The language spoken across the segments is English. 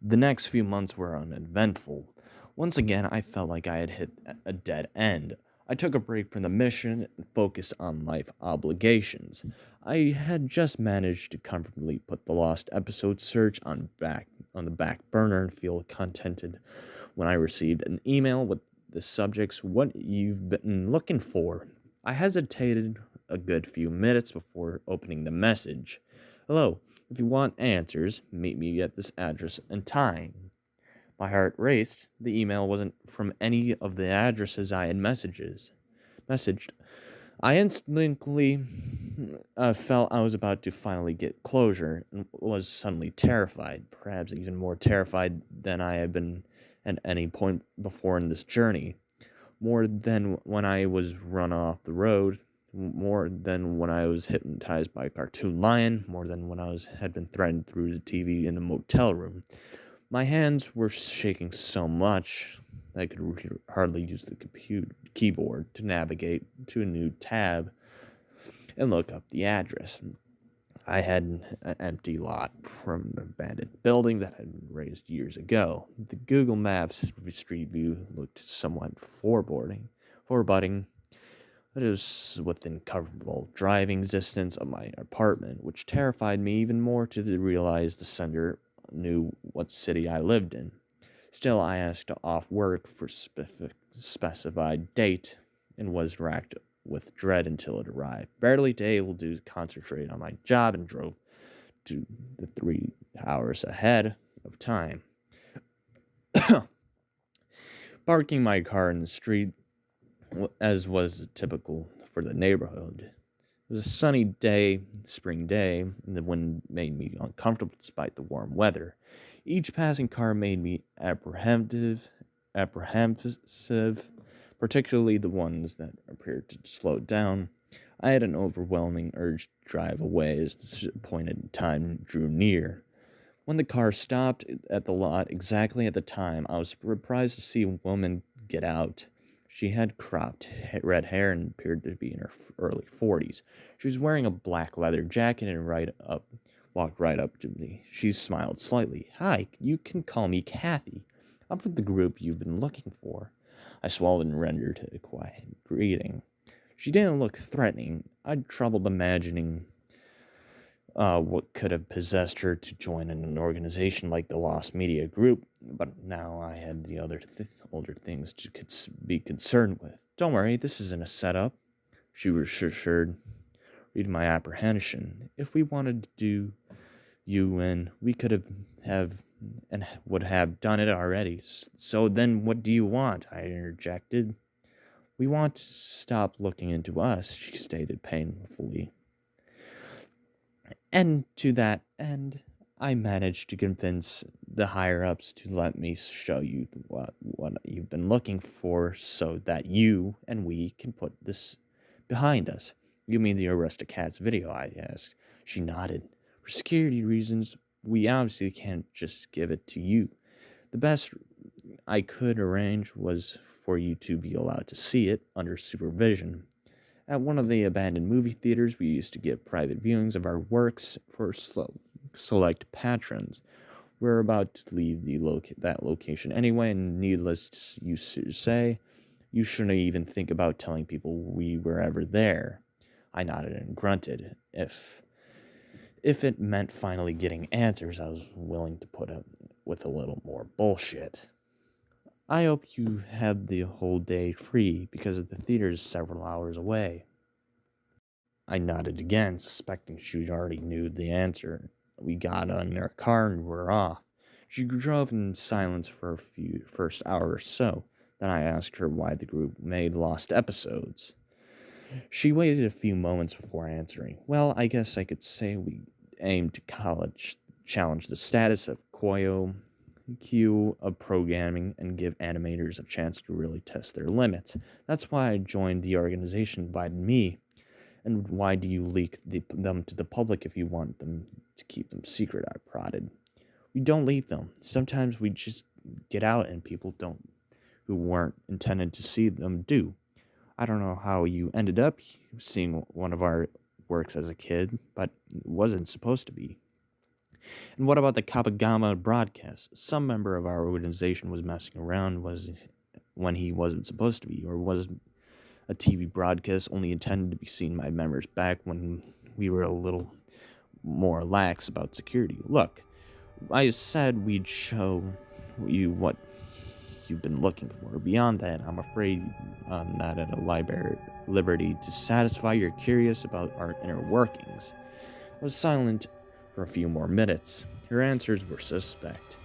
The next few months were uneventful. Once again, I felt like I had hit a dead end. I took a break from the mission and focused on life obligations. I had just managed to comfortably put the lost episode search on the back burner and feel contented when I received an email with the subjects "What you've been looking for." I hesitated a good few minutes before opening the message. "Hello. If you want answers, meet me at this address and time." My heart raced. The email wasn't from any of the addresses I had messaged. I instantly felt I was about to finally get closure and was suddenly terrified, perhaps even more terrified than I had been at any point before in this journey. More than when I was run off the road, more than when I was hypnotized by a cartoon lion, more than when had been threatened through the TV in a motel room. My hands were shaking so much I could hardly use the keyboard to navigate to a new tab and look up the address. I had an empty lot from an abandoned building that had been razed years ago. The Google Maps street view looked somewhat foreboding, but it was within comfortable driving distance of my apartment, which terrified me even more to realize the sender knew what city I lived in. Still, I asked off work for specified date and was racked with dread until it arrived. Barely able to concentrate on my job and drove to the 3 hours ahead of time. Parking my car in the street, as was typical for the neighborhood. It was a sunny day, spring day, and the wind made me uncomfortable despite the warm weather. Each passing car made me apprehensive, particularly the ones that appeared to slow down. I had an overwhelming urge to drive away as the appointed time drew near. When the car stopped at the lot exactly at the time, I was surprised to see a woman get out. She had cropped red hair and appeared to be in her early 40s. She was wearing a black leather jacket and walked right up to me. She smiled slightly. "Hi, you can call me Kathy. I'm from the group you've been looking for." I swallowed and rendered a quiet greeting. She didn't look threatening. I'd trouble imagining what could have possessed her to join in an organization like the Lost Media Group, but now I had the older things to be concerned with. "Don't worry, this isn't a setup," she reassured, reading my apprehension. "If we wanted to do you in, we could have and would have done it already. So then what do you want?" I interjected. "We want to stop looking into us," she stated painfully. And to that end, I managed to convince the higher ups to let me show you what you've been looking for so that you and we can put this behind us. "You mean the Aristocats video?" I asked. She nodded. "For security reasons, we obviously can't just give it to you. The best I could arrange was for you to be allowed to see it under supervision. At one of the abandoned movie theaters, we used to give private viewings of our works for select patrons. We're about to leave that location anyway, and needless to say, you shouldn't even think about telling people we were ever there." I nodded and grunted. If it meant finally getting answers, I was willing to put up with a little more bullshit. "I hope you had the whole day free, because the theater is several hours away." I nodded again, suspecting she already knew the answer. We got in our car and were off. She drove in silence for first hour or so. Then I asked her why the group made lost episodes. She waited a few moments before answering. "Well, I guess I could say we aim to challenge the status of Q of programming and give animators a chance to really test their limits. That's why I joined the organization invited me. And why do you leak them to the public if you want them to keep them secret?" I prodded. "We don't leak them. Sometimes we just get out and people who weren't intended to see them do. I don't know how you ended up seeing one of our works as a kid, but it wasn't supposed to be." And what about the Kapagama broadcast? Some member of our organization was messing around when he wasn't supposed to be, or was a TV broadcast only intended to be seen by members back when we were a little more lax about security? Look, I said we'd show you what you've been looking for. Beyond that, I'm afraid I'm not at a liberty to satisfy your curious about our inner workings. I was silent for a few more minutes. Her answers were suspect.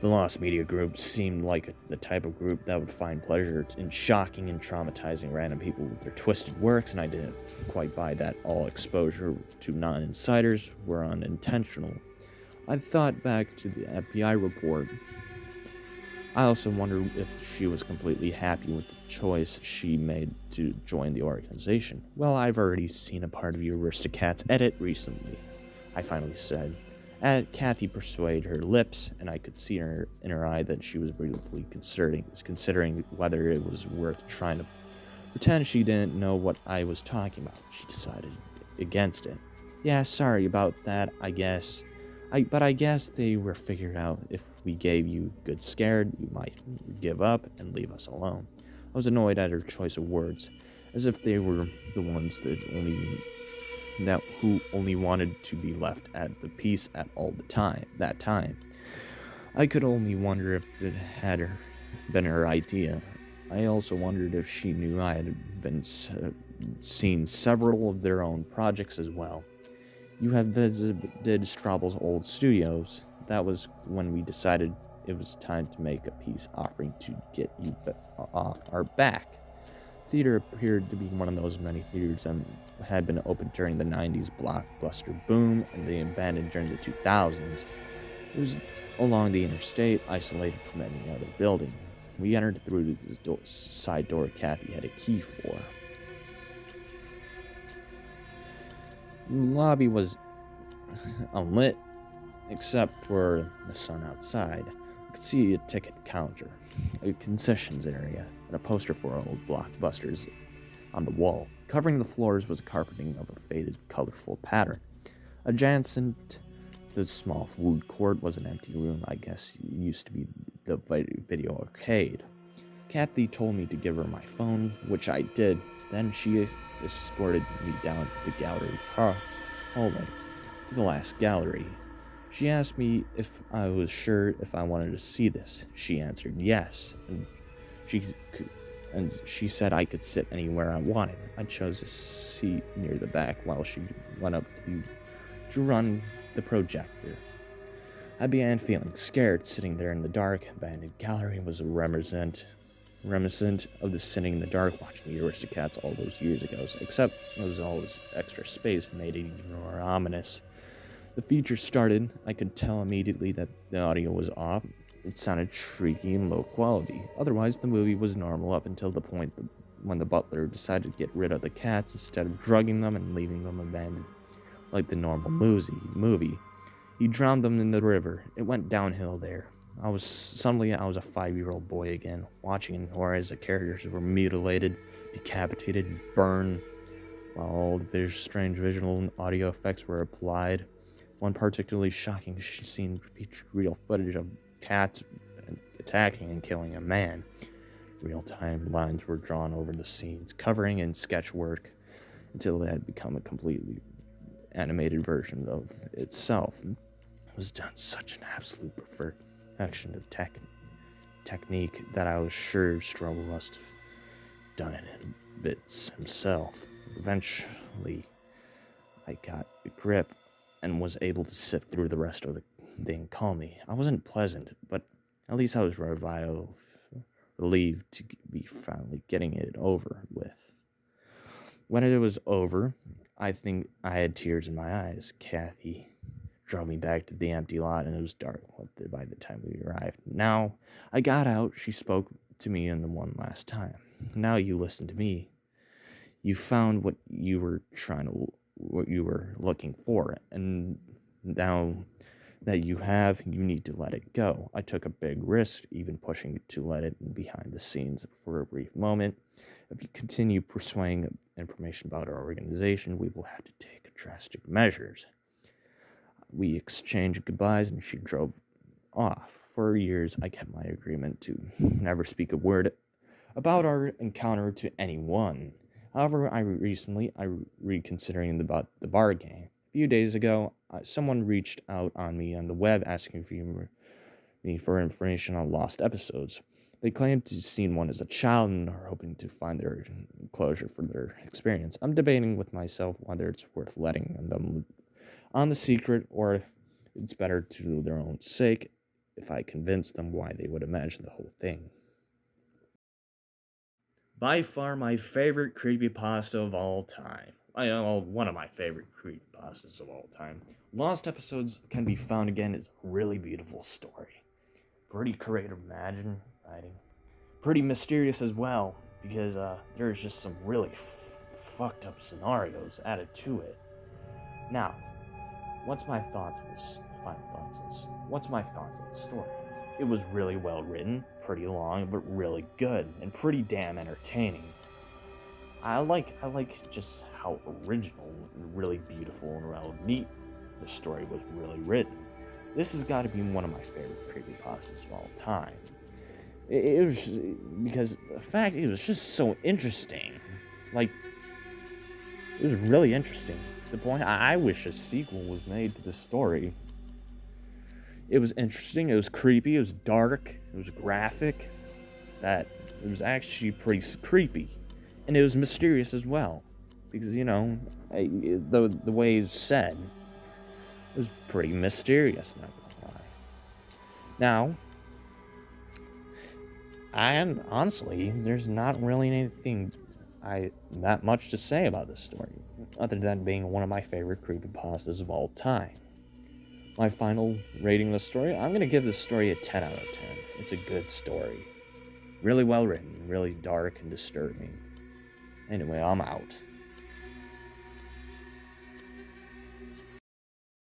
The Lost Media Group seemed like the type of group that would find pleasure in shocking and traumatizing random people with their twisted works, and I didn't quite buy that all exposure to non-insiders were unintentional. I thought back to the FBI report. I also wondered if she was completely happy with the choice she made to join the organization. Well, I've already seen a part of your Aristocats edit recently, I finally said. Kathy persuaded her lips, and I could see in her eye that she was briefly considering whether it was worth trying to pretend she didn't know what I was talking about. She decided against it. Yeah, sorry about that, I guess. But I guess they were figured out if we gave you a good scare, you might give up and leave us alone. I was annoyed at her choice of words, as if they were the ones who only wanted to be left at the peace at all that time. I could only wonder if it had been her idea. I also wondered if she knew I had been seen several of their own projects as well. You have visited Straubel's old studios. That was when we decided it was time to make a peace offering to get you off our back. Theater appeared to be one of those many theaters that had been opened during the 90s blockbuster boom and they abandoned during the 2000s. It was along the interstate, isolated from any other building. We entered through the side door Kathy had a key for. The lobby was unlit, except for the sun outside. I could see a ticket counter, a concessions area, and a poster for old blockbusters on the wall. Covering the floors was carpeting of a faded, colorful pattern. Adjacent to the small food court was an empty room I guess used to be the video arcade. Kathy told me to give her my phone, which I did. Then she escorted me down the gallery hallway to the last gallery. She asked me if I was sure if I wanted to see this. She answered yes, and she said I could sit anywhere I wanted. I chose a seat near the back while she went up to run the projector. I began feeling scared. Sitting there in the dark, abandoned gallery was reminiscent of the sitting in the dark watching the Aristocats all those years ago, except it was all this extra space and made it even more ominous. The feature started. I could tell immediately that the audio was off. It sounded shrieky and low quality. Otherwise, the movie was normal up until the point when the butler decided to get rid of the cats instead of drugging them and leaving them abandoned like the normal movie. He drowned them in the river. It went downhill there. I was a 5-year-old boy again, watching in horror as the characters were mutilated, decapitated, and burned, while all the strange visual and audio effects were applied. One particularly shocking scene featured real footage of cats attacking and killing a man. Real-time lines were drawn over the scenes, covering in sketch work until it had become a completely animated version of itself. It was done such an absolute perfection of technique that I was sure Strobel must have done it in bits himself. Eventually, I got a grip and was able to sit through the rest of the thing calmly. I wasn't pleasant, but at least I was relieved to be finally getting it over with. When it was over, I think I had tears in my eyes. Kathy drove me back to the empty lot, and it was dark by the time we arrived. Now, I got out. She spoke to me in the one last time. Now you listen to me. You found what you were looking for, and now that you have, you need to let it go. I took a big risk, even pushing to let it behind the scenes for a brief moment. If you continue pursuing information about our organization, we will have to take drastic measures. We exchanged goodbyes and she drove off. For years, I kept my agreement to never speak a word about our encounter to anyone. However, I reconsidering about the bargain. A few days ago, someone reached out on me on the web asking me for information on lost episodes. They claimed to have seen one as a child and are hoping to find their closure for their experience. I'm debating with myself whether it's worth letting them on the secret or if it's better to their own sake if I convince them why they would imagine the whole thing. By far my favorite creepypasta of all time. One of my favorite creepypastas of all time. Lost Episodes Can Be Found Again is a really beautiful story. Pretty creative writing. Pretty mysterious as well, because there's just some really fucked up scenarios added to it. Now, what's my thoughts on this? Final thoughts on this. What's my thoughts on the story? It was really well written, pretty long, but really good, and pretty damn entertaining. I like just how original and really beautiful and well neat the story was really written. This has got to be one of my favorite creepypastas of all time. It was because the fact it was just so interesting. Like, it was really interesting to the point I wish a sequel was made to the story. It was interesting, it was creepy, it was dark, it was graphic. It was actually pretty creepy. And it was mysterious as well. Because, the way it was said, it was pretty mysterious, not gonna lie. Now, and honestly, there's not really anything that much to say about this story, other than being one of my favorite creepypastas of all time. My final rating of the story, I'm going to give this story a 10 out of 10. It's a good story. Really well written, really dark and disturbing. Anyway, I'm out.